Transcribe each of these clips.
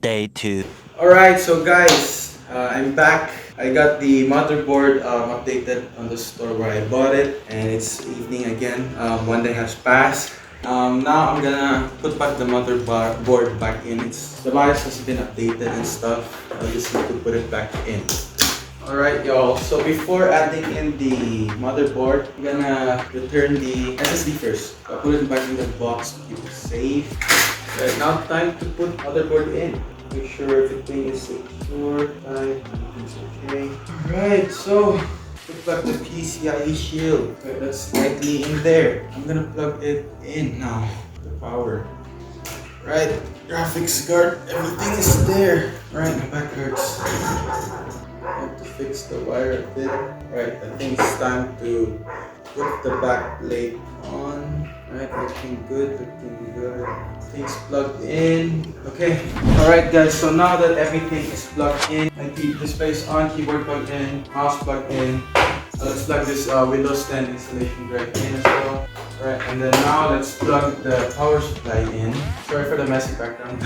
Day 2. Alright, so guys, I'm back. I got the motherboard updated on the store where I bought it, and it's evening again. One day has passed. Now I'm gonna put back the motherboard back in. The BIOS has been updated and stuff. I just need to put it back in. Alright y'all, so before adding in the motherboard, I'm gonna return the SSD first. I'll put it back in the box to keep it safe. Right, now time to put motherboard in. Make sure everything is secure, tight, everything's okay. Alright, so put back the PCIe shield. Okay, that's lightly in there. I'm gonna plug it in now. The power. Right, graphics card, everything is there. Right, my back hurts. I have to fix the wire a bit. Right, I think it's time to put the back plate on. Right, looking good, looking good. Things plugged in. Okay. Alright guys, so now that everything is plugged in, and the display is on, keyboard plugged in, mouse plugged in. Let's plug this Windows 10 installation drive in as well. Alright, and then now let's plug the power supply in. Sorry for the messy background.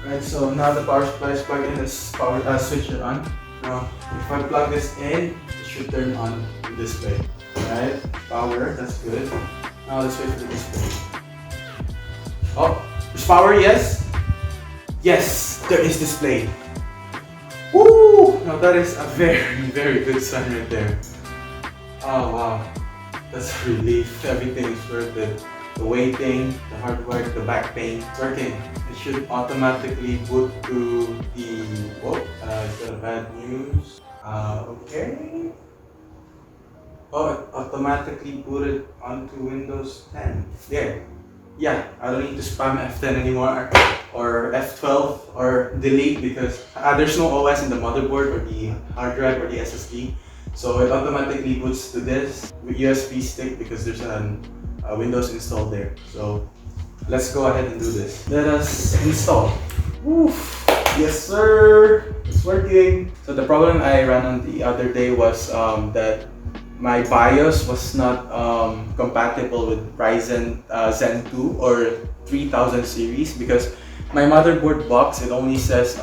Alright, so now the power supply is plugged in. Let's switch it on. Now, if I plug this in, it should turn on the display. Alright, power, that's good. Now let's wait for the display. Oh, there's power, yes? Yes, there is display. Woo! Now that is a very, very good sign right there. Oh wow, that's a relief. Everything is worth it. The waiting, the hard work, the back pain, it's working. It should automatically boot to the, whoa, is that bad news? Okay. Oh, it automatically booted onto Windows 10. There. Yeah, I don't need to spam F10 anymore or F12 or delete because there's no OS in the motherboard or the hard drive or the SSD. So it automatically boots to this with USB stick because there's a Windows installed there. So let's go ahead and do this. Let us install. Oof. Yes sir, it's working. So the problem I ran on the other day was that my BIOS was not compatible with Ryzen Zen 2 or 3000 series because my motherboard box, it only says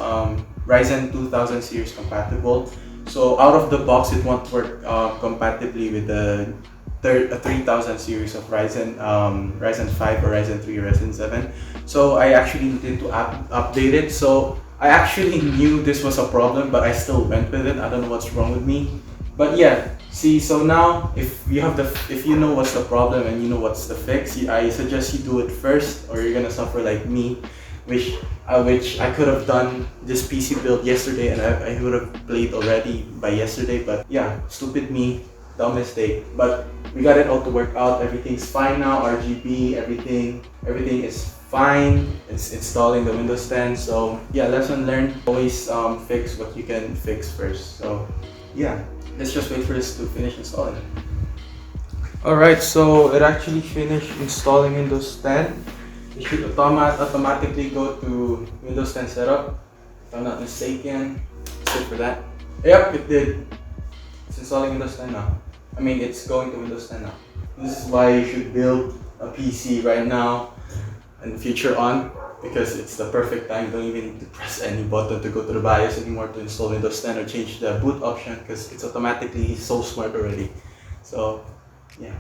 Ryzen 2000 series compatible. So out of the box, it won't work compatibly with the 3000 series of Ryzen 5 or Ryzen 3 or Ryzen 7. So I actually needed to update it. So I actually knew this was a problem, but I still went with it. I don't know what's wrong with me. But yeah, see, so now if you know what's the problem and you know what's the fix, I suggest you do it first, or you're gonna suffer like me, which I could have done this PC build yesterday and I would have played already by yesterday. But yeah, stupid me, dumb mistake. But we got it all to work out. Everything's fine now. RGB, everything is fine. It's installing the Windows 10. So yeah, lesson learned. Always fix what you can fix first. So yeah. Let's just wait for this to finish installing. Alright, so it actually finished installing Windows 10. It should automatically go to Windows 10 setup, if I'm not mistaken. Let's wait for that. Yep, it did. It's installing Windows 10 now. I mean, it's going to Windows 10 now. This is why you should build a PC right now and future on, because it's the perfect time. You don't even need to press any button to go to the BIOS anymore to install Windows 10 or change the boot option because it's automatically so smart already. So yeah.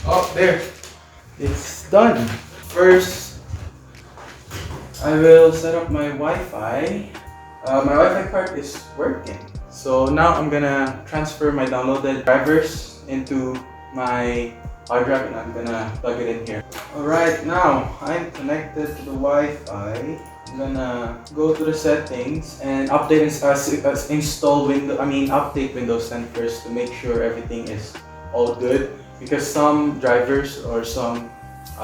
Oh, there. It's done. First, I will set up my Wi-Fi. My Wi-Fi card is working. So now I'm gonna transfer my downloaded drivers into my hard drive and I'm gonna plug it in here. Alright, now I'm connected to the Wi-Fi. I'm gonna go to the settings and update update Windows 10 first to make sure everything is all good, because some drivers or some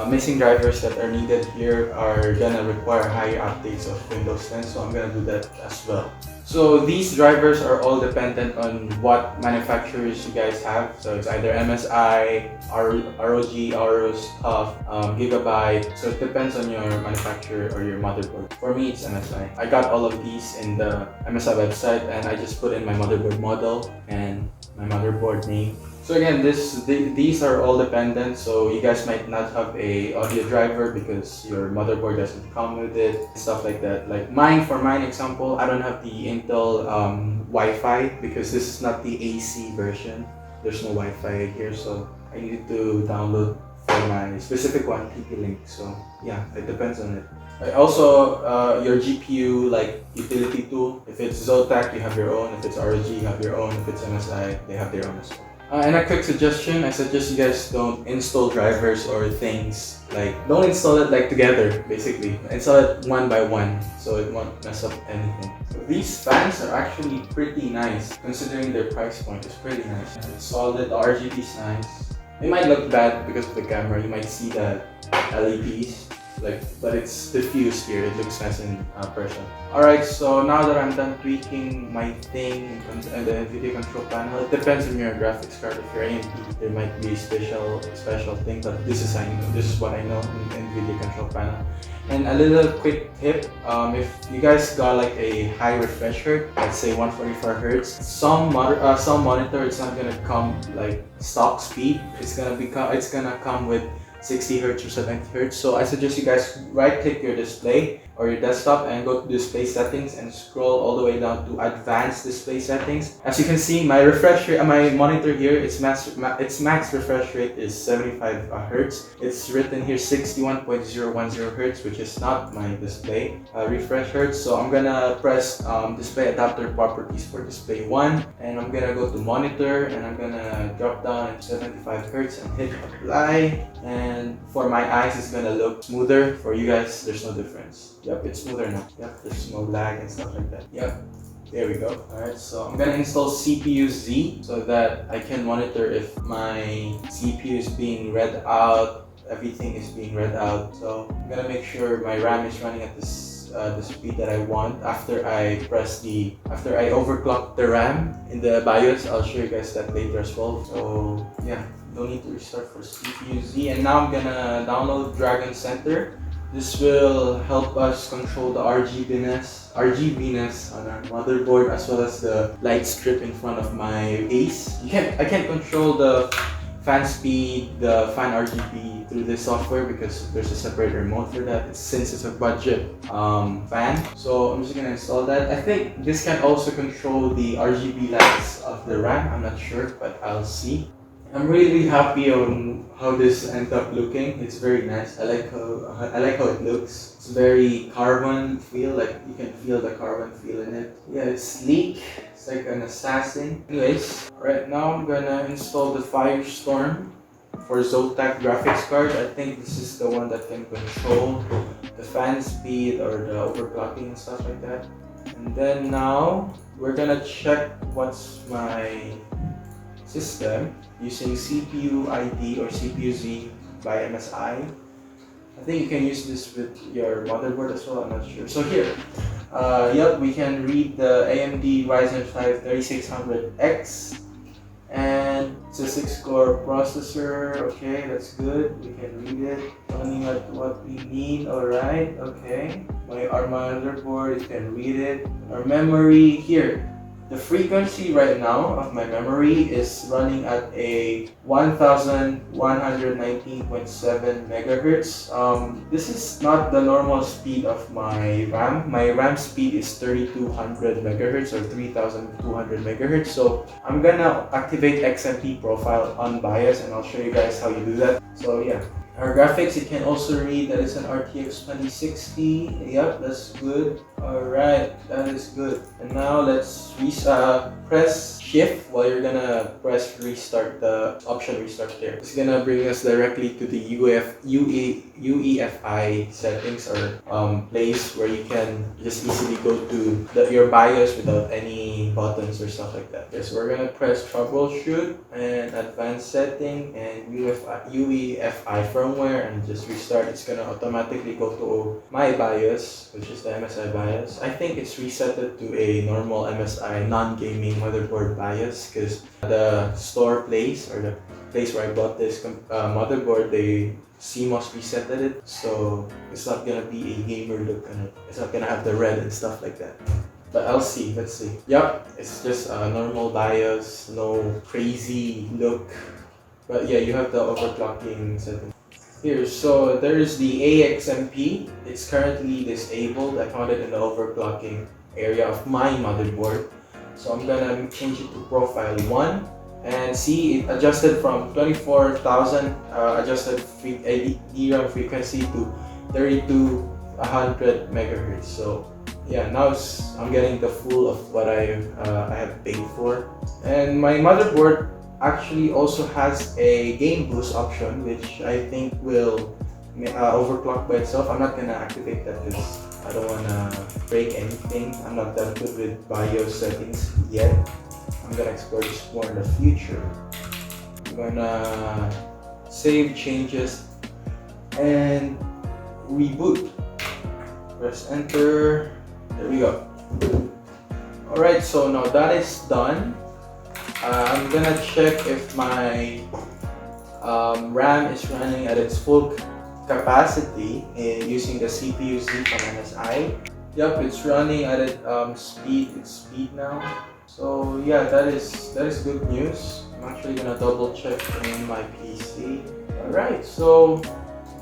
missing drivers that are needed here are gonna require higher updates of Windows 10, so I'm gonna do that as well. So these drivers are all dependent on what manufacturers you guys have. So it's either MSI, ROG, Aorus, TUF, Gigabyte. So it depends on your manufacturer or your motherboard. For me, it's MSI. I got all of these in the MSI website and I just put in my motherboard model and my motherboard name. So again, these are all dependent. So you guys might not have a audio driver because your motherboard doesn't come with it, stuff like that. Like for mine example, I don't have the Intel Wi-Fi because this is not the AC version. There's no Wi-Fi here, so I needed to download for my specific one TP-Link. So yeah, it depends on it. Also, your GPU like utility tool. If it's Zotac, you have your own. If it's ROG, you have your own. If it's MSI, they have their own as well. And a quick suggestion, I suggest you guys don't install drivers or things like, don't install it like together basically. Install it one by one so it won't mess up anything. So these fans are actually pretty nice considering their price point. It's pretty nice. It's solid, the RGB is nice. It might look bad because of the camera. You might see the LEDs. But it's diffused here, it looks nice in person. Alright, so now that I'm done tweaking my thing and the NVIDIA control panel, it depends on your graphics card. If you're AMD, there might be a special thing, but this is what I know in the NVIDIA control panel. And a little quick tip, if you guys got like a high refresh rate, let's say 144 Hz, some monitor, it's not gonna come like stock speed. It's gonna come with 60 Hz or 70 Hz. So I suggest you guys right click your display or your desktop and go to display settings and scroll all the way down to advanced display settings. As you can see, my refresh rate, my monitor here, its max refresh rate is 75 Hz. It's written here 61.010 Hz, which is not my display refresh Hz. So I'm gonna press display adapter properties for display 1, and I'm gonna go to monitor and I'm gonna drop down at 75 Hz and hit apply. And for my eyes, it's gonna look smoother. For you guys, there's no difference. Yep, it's smoother now. Yep, there's no lag and stuff like that. Yep, there we go. Alright, so I'm gonna install CPU-Z so that I can monitor if my CPU is being read out, everything is being read out. So I'm gonna make sure my RAM is running at this the speed that I want after I overclock the RAM in the BIOS. I'll show you guys that later as well. So yeah, no need to restart for CPU-Z. And now I'm gonna download Dragon Center. This will help us control the RGBness on our motherboard, as well as the light strip in front of my case. I can't control the fan speed, the fan RGB through this software because there's a separate remote for that, since it's a budget fan. So I'm just gonna install that. I think this can also control the RGB lights of the RAM. I'm not sure, but I'll see. I'm really happy on how this ended up looking. It's very nice. I like how it looks. It's very carbon feel, like you can feel the carbon feel in it. Yeah, it's sleek. It's like an assassin. Anyways, right now I'm gonna install the Firestorm for Zotac graphics card. I think this is the one that can control the fan speed or the overclocking and stuff like that. And then now we're gonna check what's my system using CPU ID or CPU-Z by MSI. I think you can use this with your motherboard as well, I'm not sure. So here, yep, we can read the AMD Ryzen 5 3600X, and it's a 6-core processor. Okay, that's good. We can read it. Running at what we need. Alright, okay. Our motherboard, you can read it. Our memory here. The frequency right now of my memory is running at a 1119.7 megahertz. This is not the normal speed of my RAM. My RAM speed is 3200 megahertz or 3200 megahertz. So I'm gonna activate XMP profile on BIOS, and I'll show you guys how you do that. So yeah. Our graphics, you can also read that it's an RTX 2060. Yep, that's good. Alright, that is good. And now let's press shift while you're gonna press restart, the option restart there. It's gonna bring us directly to the UEFI settings, or place where you can just easily go to your BIOS without any buttons or stuff like that. Okay, so we're gonna press troubleshoot and advanced setting and UEFI firmware and just restart. It's gonna automatically go to my BIOS, which is the MSI BIOS. I think it's resetted to a normal MSI non-gaming motherboard BIOS because the store place, or the place where I bought this motherboard, they CMOS resetted it, so it's not gonna be a gamer look on it. It's not gonna have the red and stuff like that. But I'll see, let's see. Yep, it's just a normal BIOS, no crazy look. But yeah, you have the overclocking setting. Here, so there is the AXMP. It's currently disabled. I found it in the overclocking area of my motherboard. So I'm gonna change it to profile 1. And see, it adjusted from 24,000 adjusted DRAM frequency to 3200 megahertz. So yeah, now I'm getting the full of what I have paid for. And my motherboard actually also has a game boost option, which I think will overclock by itself. I'm not gonna activate that because I don't wanna break anything. I'm not that good with BIOS settings yet. I'm gonna explore this more in the future. I'm gonna save changes and reboot. Press enter. There we go. Alright, so now that is done. I'm gonna check if my RAM is running at its full capacity using the CPU Z from MSI. Yep, it's running at its speed now. So yeah, that is good news. I'm actually gonna double check in my PC. Alright, so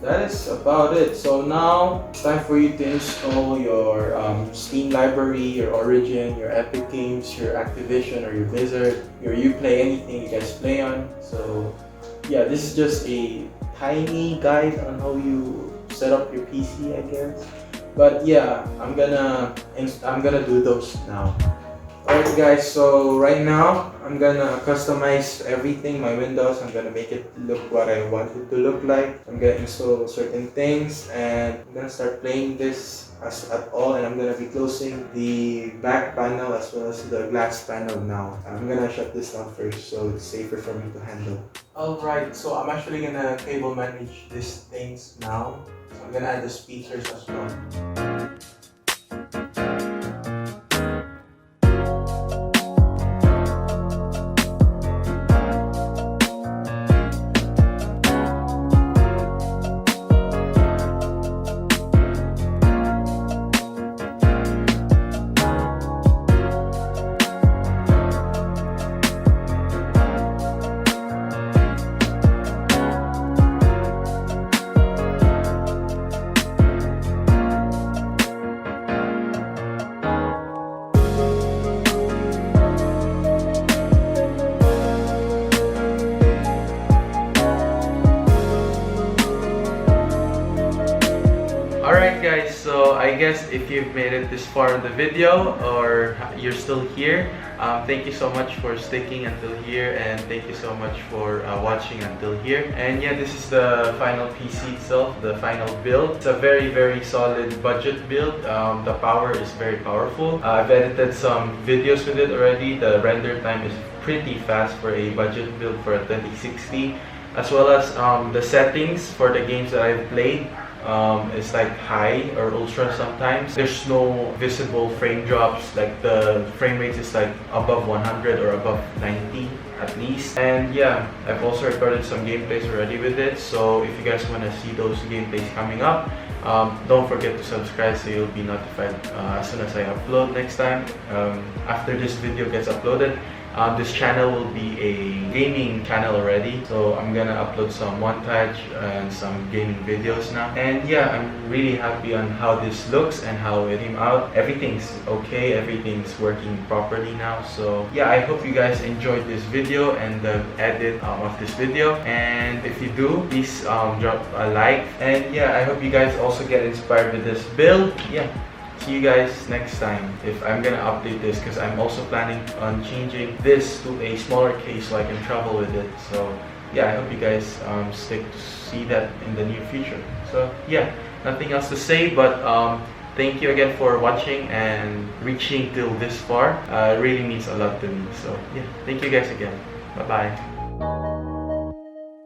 that is about it. So now it's time for you to install your Steam library, your Origin, your Epic Games, your Activision or your Blizzard, your Uplay, anything you guys play on. So yeah, this is just a tiny guide on how you set up your PC, I guess. But yeah, I'm gonna do those now. Alright guys, so right now I'm gonna customize everything, my windows. I'm gonna make it look what I want it to look like. I'm gonna install certain things and I'm gonna start playing this at all, and I'm gonna be closing the back panel as well as the glass panel now. I'm gonna shut this down first so it's safer for me to handle. Alright, so I'm actually gonna cable manage these things now. So I'm gonna add the speakers as well. Alright guys, so I guess if you've made it this far in the video or you're still here, thank you so much for sticking until here, and thank you so much for watching until here. And yeah, this is the final PC itself, the final build. It's a very solid budget build. The power is very powerful. I've edited some videos with it already. The render time is pretty fast for a budget build for a 2060, as well as the settings for the games that I've played. It's like high or ultra sometimes. There's no visible frame drops, like the frame rate is like above 100 or above 90 at least. And yeah, I've also recorded some gameplays already with it, so if you guys want to see those gameplays coming up, don't forget to subscribe so you'll be notified as soon as I upload next time. After this video gets uploaded, this channel will be a gaming channel already, so I'm gonna upload some montage and some gaming videos now. And yeah, I'm really happy on how this looks and how it came out. Everything's okay, everything's working properly now. So yeah, I hope you guys enjoyed this video and the edit of this video. And if you do, please drop a like. And yeah, I hope you guys also get inspired with this build. Yeah. See you guys next time if I'm gonna update this, because I'm also planning on changing this to a smaller case so I can travel with it. So yeah, I hope you guys stick to see that in the near future. So yeah, nothing else to say, but thank you again for watching and reaching till this far. It really means a lot to me. So yeah, thank you guys again. Bye bye.